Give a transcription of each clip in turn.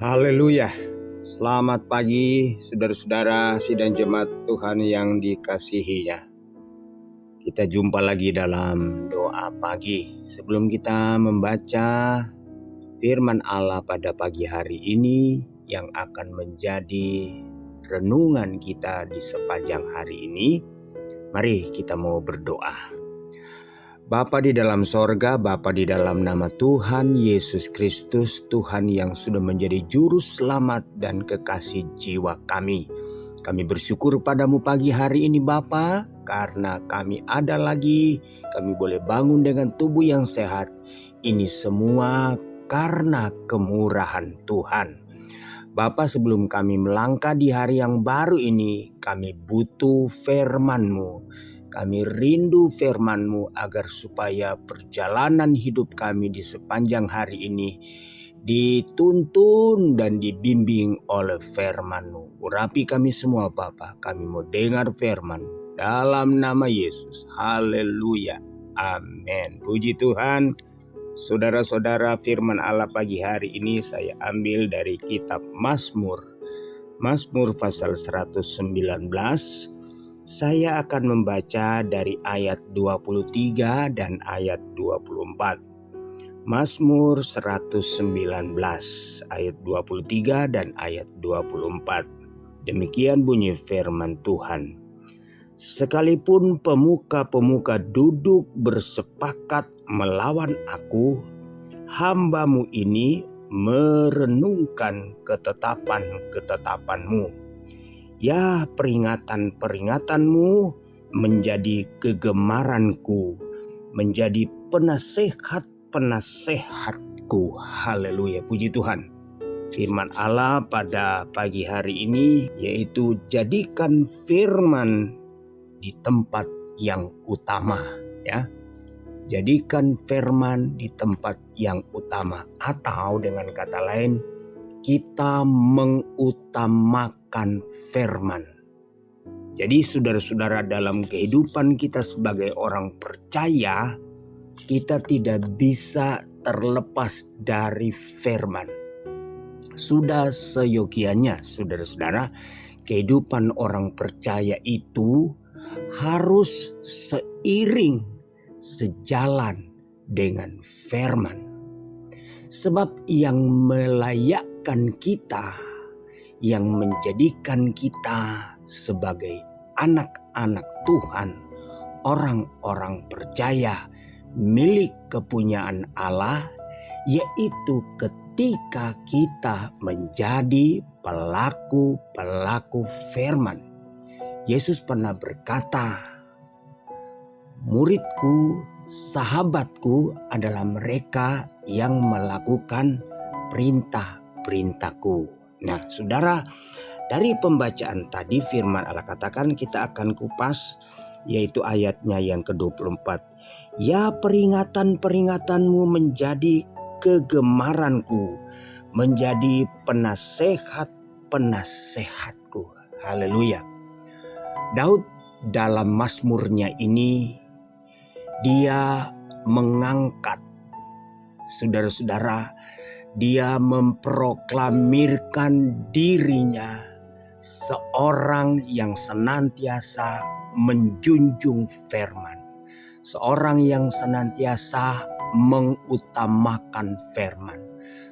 Haleluya. Selamat pagi saudara-saudara sidang jemaat Tuhan yang dikasihinya. Kita jumpa lagi dalam doa pagi. Sebelum kita membaca firman Allah pada pagi hari ini yang akan menjadi renungan kita di sepanjang hari ini, mari kita mau berdoa. Bapa di dalam sorga, Bapa di dalam nama Tuhan Yesus Kristus, Tuhan yang sudah menjadi juru selamat dan kekasih jiwa kami. Kami bersyukur padamu pagi hari ini Bapa, karena kami ada lagi, kami boleh bangun dengan tubuh yang sehat. Ini semua karena kemurahan Tuhan. Bapa, sebelum kami melangkah di hari yang baru ini, kami butuh firman-Mu. Kami rindu firman-Mu agar supaya perjalanan hidup kami di sepanjang hari ini dituntun dan dibimbing oleh firman-Mu. Urapi kami semua Bapa, kami mau dengar firman dalam nama Yesus. Haleluya. Amin. Puji Tuhan. Saudara-saudara, firman Allah pagi hari ini saya ambil dari kitab Mazmur. Mazmur pasal 119. Saya akan membaca dari ayat 23 dan ayat 24. Mazmur 119 ayat 23 dan ayat 24. Demikian bunyi firman Tuhan. Sekalipun pemuka-pemuka duduk bersepakat melawan aku, hamba-Mu ini merenungkan ketetapan-ketetapan-Mu. Ya, peringatan-peringatan-Mu menjadi kegemaranku, menjadi penasehat-penasehatku. Haleluya, puji Tuhan. Firman Allah pada pagi hari ini yaitu jadikan firman di tempat yang utama, ya. Jadikan firman di tempat yang utama, atau dengan kata lain, kita mengutamakan firman. Jadi saudara-saudara, dalam kehidupan kita sebagai orang percaya, kita tidak bisa terlepas dari firman. Sudah seyogianya saudara-saudara, kehidupan orang percaya itu harus seiring, sejalan dengan firman. Sebab yang melayakkan kita, yang menjadikan kita sebagai anak-anak Tuhan, orang-orang percaya, milik kepunyaan Allah, yaitu ketika kita menjadi pelaku-pelaku firman. Yesus pernah berkata, muridku, sahabatku adalah mereka yang melakukan perintah-perintahku. Nah, saudara, dari pembacaan tadi firman Allah katakan kita akan kupas, yaitu ayatnya yang ke-24. Ya, peringatan-peringatan-Mu menjadi kegemaranku, menjadi penasehat-penasehatku. Haleluya. Daud dalam Mazmurnya ini dia mengangkat, saudara-saudara, dia memproklamirkan dirinya seorang yang senantiasa menjunjung firman, seorang yang senantiasa mengutamakan firman,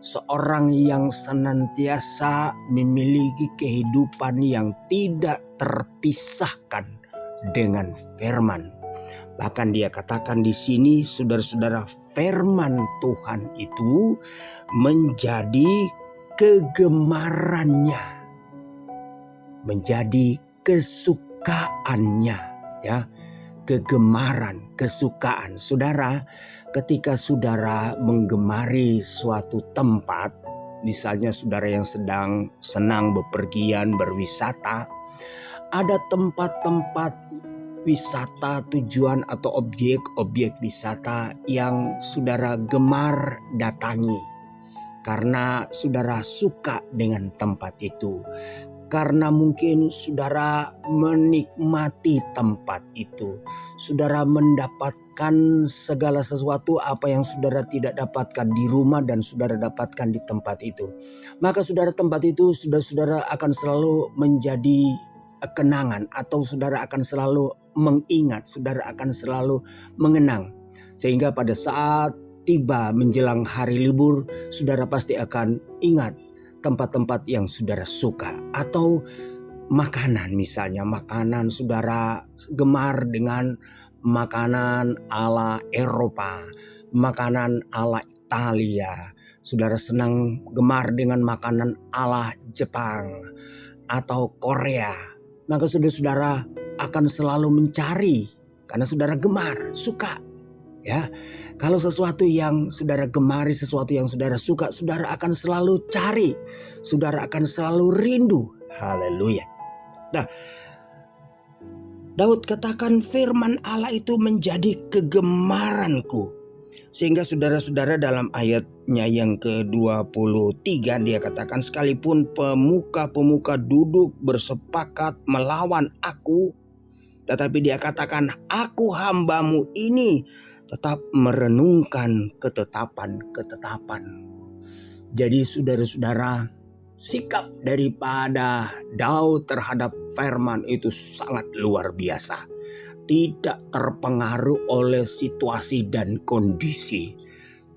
seorang yang senantiasa memiliki kehidupan yang tidak terpisahkan dengan firman. Bahkan dia katakan di sini, saudara-saudara, firman Tuhan itu menjadi kegemarannya, menjadi kesukaannya, ya. Kegemaran, kesukaan. Saudara, ketika saudara menggemari suatu tempat, misalnya saudara yang sedang senang bepergian, berwisata, ada tempat-tempat wisata tujuan atau objek-objek wisata yang saudara gemar datangi karena saudara suka dengan tempat itu, karena mungkin saudara menikmati tempat itu. Saudara mendapatkan segala sesuatu apa yang saudara tidak dapatkan di rumah dan saudara dapatkan di tempat itu. Maka saudara, tempat itu saudara akan selalu menjadi kenangan, atau saudara akan selalu mengingat, saudara akan selalu mengenang. Sehingga pada saat tiba menjelang hari libur, saudara pasti akan ingat tempat-tempat yang saudara suka. Atau makanan, misalnya makanan saudara gemar dengan makanan ala Eropa, makanan ala Italia. Saudara senang gemar dengan makanan ala Jepang atau Korea. Maka saudara akan selalu mencari karena saudara gemar, suka. Ya, kalau sesuatu yang saudara gemari, sesuatu yang saudara suka, saudara akan selalu cari, saudara akan selalu rindu. Haleluya. Nah, Daud katakan firman Allah itu menjadi kegemaranku. Sehingga saudara-saudara dalam ayatnya yang ke-23 dia katakan, sekalipun pemuka-pemuka duduk bersepakat melawan aku, tetapi dia katakan, aku hambamu ini tetap merenungkan ketetapan-ketetapan. Jadi saudara-saudara, sikap daripada Daud terhadap firman itu sangat luar biasa. Tidak terpengaruh oleh situasi dan kondisi.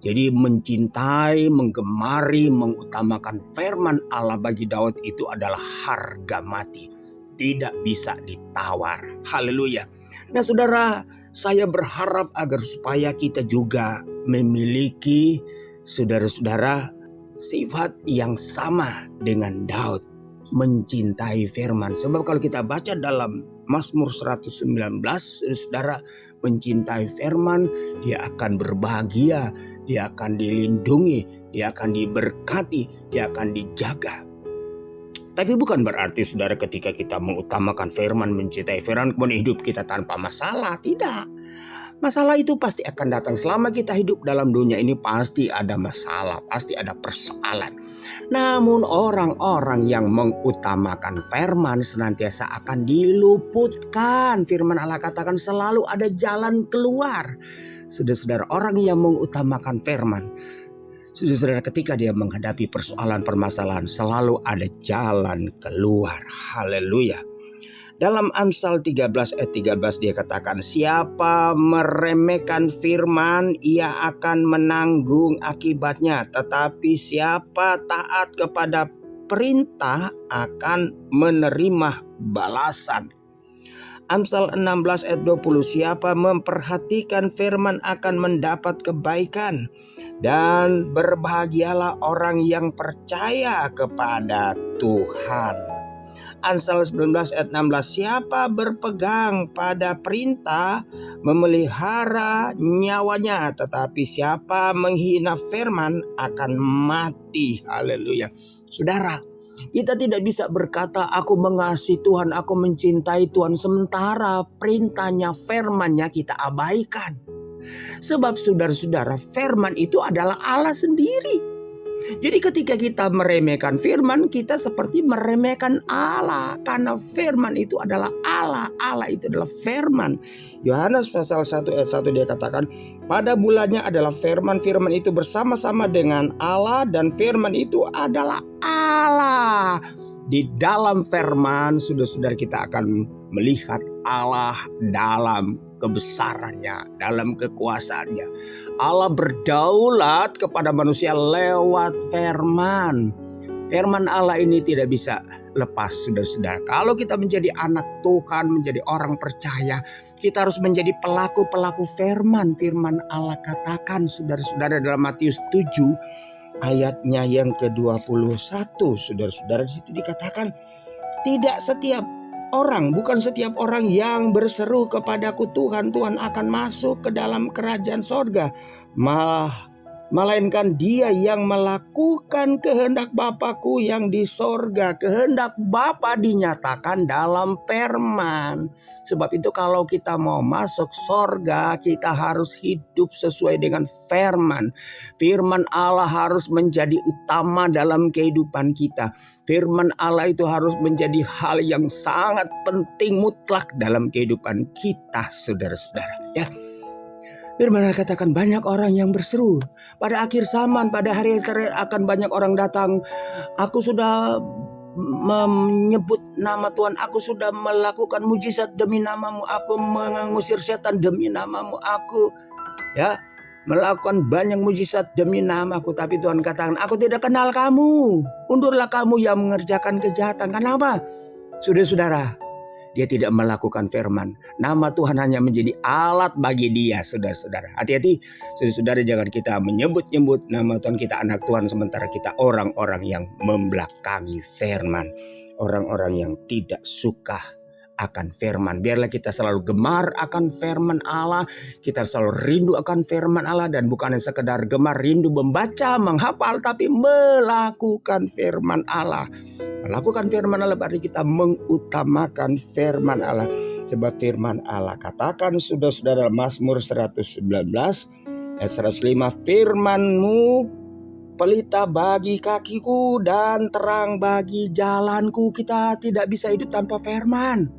Jadi mencintai, menggemari, mengutamakan firman Allah bagi Daud itu adalah harga mati. Tidak bisa ditawar. Haleluya. Nah saudara, saya berharap agar supaya kita juga memiliki, saudara-saudara, sifat yang sama dengan Daud, mencintai firman. Sebab kalau kita baca dalam Mazmur 119, saudara, mencintai firman, dia akan berbahagia, dia akan dilindungi, dia akan diberkati, dia akan dijaga. Tapi bukan berarti saudara ketika kita mengutamakan firman, mencintai firman, kemudian hidup kita tanpa masalah. Tidak. Masalah itu pasti akan datang. Selama kita hidup dalam dunia ini pasti ada masalah, pasti ada persoalan. Namun orang-orang yang mengutamakan firman senantiasa akan diluputkan. Firman Allah katakan selalu ada jalan keluar. Saudara-saudara, orang yang mengutamakan firman, saudara-saudara, ketika dia menghadapi persoalan permasalahan selalu ada jalan keluar. Haleluya. Dalam Amsal 13 ayat 13 dia katakan, siapa meremehkan firman ia akan menanggung akibatnya, tetapi siapa taat kepada perintah akan menerima balasan. Amsal 16 ayat 20, siapa memperhatikan firman akan mendapat kebaikan, dan berbahagialah orang yang percaya kepada Tuhan. Amsal 19 ayat 16, siapa berpegang pada perintah memelihara nyawanya, tetapi siapa menghina firman akan mati. Haleluya. Saudara, kita tidak bisa berkata aku mengasihi Tuhan, aku mencintai Tuhan, sementara perintahnya, firmannya kita abaikan. Sebab saudara-saudara, firman itu adalah Allah sendiri. Jadi ketika kita meremehkan firman, kita seperti meremehkan Allah. Karena firman itu adalah Allah. Allah itu adalah firman. Yohanes pasal 1 ayat 1 dia katakan, pada bulannya adalah firman. Firman itu bersama-sama dengan Allah, dan firman itu adalah Allah. Di dalam firman, saudara-saudara, kita akan melihat Allah dalam kebesarannya, dalam kekuasaannya. Allah berdaulat kepada manusia lewat firman. Firman Allah ini tidak bisa lepas, saudara-saudara. Kalau kita menjadi anak Tuhan, menjadi orang percaya, kita harus menjadi pelaku-pelaku firman. Firman Allah katakan, saudara-saudara, dalam Matius 7 ayatnya yang ke-21, saudara-saudara, di situ dikatakan, tidak setiap orang, bukan setiap orang yang berseru kepadaku Tuhan, Tuhan akan masuk ke dalam kerajaan sorga, malah melainkan Dia yang melakukan kehendak Bapa-Ku yang di sorga. Kehendak Bapa dinyatakan dalam firman. Sebab itu kalau kita mau masuk sorga, kita harus hidup sesuai dengan firman. Firman Allah harus menjadi utama dalam kehidupan kita. Firman Allah itu harus menjadi hal yang sangat penting mutlak dalam kehidupan kita, saudara-saudara. Ya. Firman Allah katakan banyak orang yang berseru. Pada akhir zaman, pada hari terakhir akan banyak orang datang. Aku sudah menyebut nama Tuhan. Aku sudah melakukan mujizat demi namamu. Aku mengusir setan demi namamu. Aku melakukan banyak mujizat demi namaku. Tapi Tuhan katakan, aku tidak kenal kamu. Undurlah kamu yang mengerjakan kejahatan. Kenapa? Saudara-saudara, dia tidak melakukan firman. Nama Tuhan hanya menjadi alat bagi dia, saudara-saudara. Hati-hati, saudara-saudara, jangan kita menyebut-nyebut nama Tuhan, kita anak Tuhan, sementara kita orang-orang yang membelakangi firman. Orang-orang yang tidak suka akan firman. Biarlah kita selalu gemar akan firman Allah. Kita selalu rindu akan firman Allah. Dan bukan sekedar gemar rindu membaca, menghafal, tapi melakukan firman Allah. Melakukan firman Allah berarti kita mengutamakan firman Allah. Sebab firman Allah katakan, saudara-saudara, Mazmur 119 ayat 105, firman-Mu pelita bagi kakiku dan terang bagi jalanku. Kita tidak bisa hidup tanpa firman.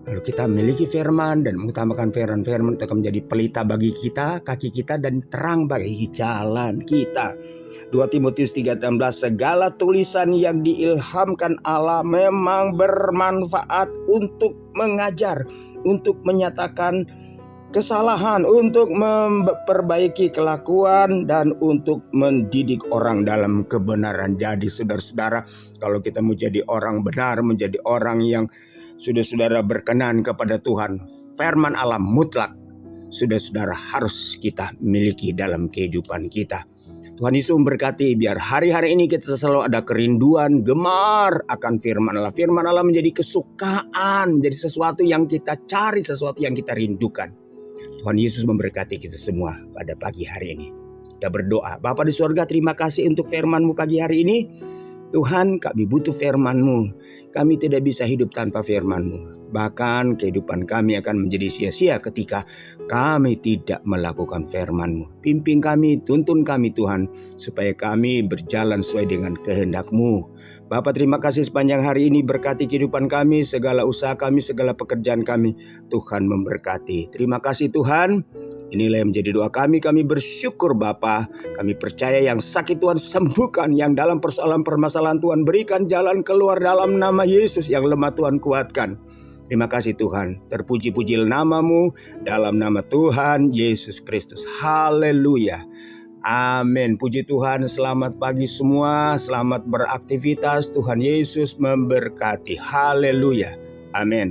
Kalau kita memiliki firman dan mengutamakan firman itu akan menjadi pelita bagi kita, kaki kita, dan terang bagi jalan kita. 2 Timotius 3:16, segala tulisan yang diilhamkan Allah memang bermanfaat untuk mengajar, untuk menyatakan kesalahan, untuk memperbaiki kelakuan, dan untuk mendidik orang dalam kebenaran. Jadi saudara-saudara, kalau kita mau jadi orang benar, menjadi orang yang saudara-saudara berkenan kepada Tuhan, firman Allah mutlak saudara-saudara harus kita miliki dalam kehidupan kita. Tuhan Yesus memberkati, biar hari-hari ini kita selalu ada kerinduan, gemar akan firman Allah. Firman Allah menjadi kesukaan, menjadi sesuatu yang kita cari, sesuatu yang kita rindukan. Tuhan Yesus memberkati kita semua pada pagi hari ini. Kita berdoa. Bapa di surga, terima kasih untuk firman-Mu pagi hari ini. Tuhan, kami butuh firman-Mu. Kami tidak bisa hidup tanpa firman-Mu. Bahkan kehidupan kami akan menjadi sia-sia ketika kami tidak melakukan firman-Mu. Pimpin kami, tuntun kami Tuhan, supaya kami berjalan sesuai dengan kehendak-Mu. Bapa, terima kasih sepanjang hari ini, berkati kehidupan kami, segala usaha kami, segala pekerjaan kami. Tuhan memberkati. Terima kasih Tuhan. Inilah yang menjadi doa kami. Kami bersyukur Bapa. Kami percaya yang sakit Tuhan sembuhkan, yang dalam persoalan permasalahan Tuhan berikan jalan keluar dalam nama Yesus, yang lemah Tuhan kuatkan. Terima kasih Tuhan. Terpuji-pujilah nama-Mu dalam nama Tuhan Yesus Kristus. Haleluya. Amin. Puji Tuhan. Selamat pagi semua. Selamat beraktivitas. Tuhan Yesus memberkati. Haleluya. Amin.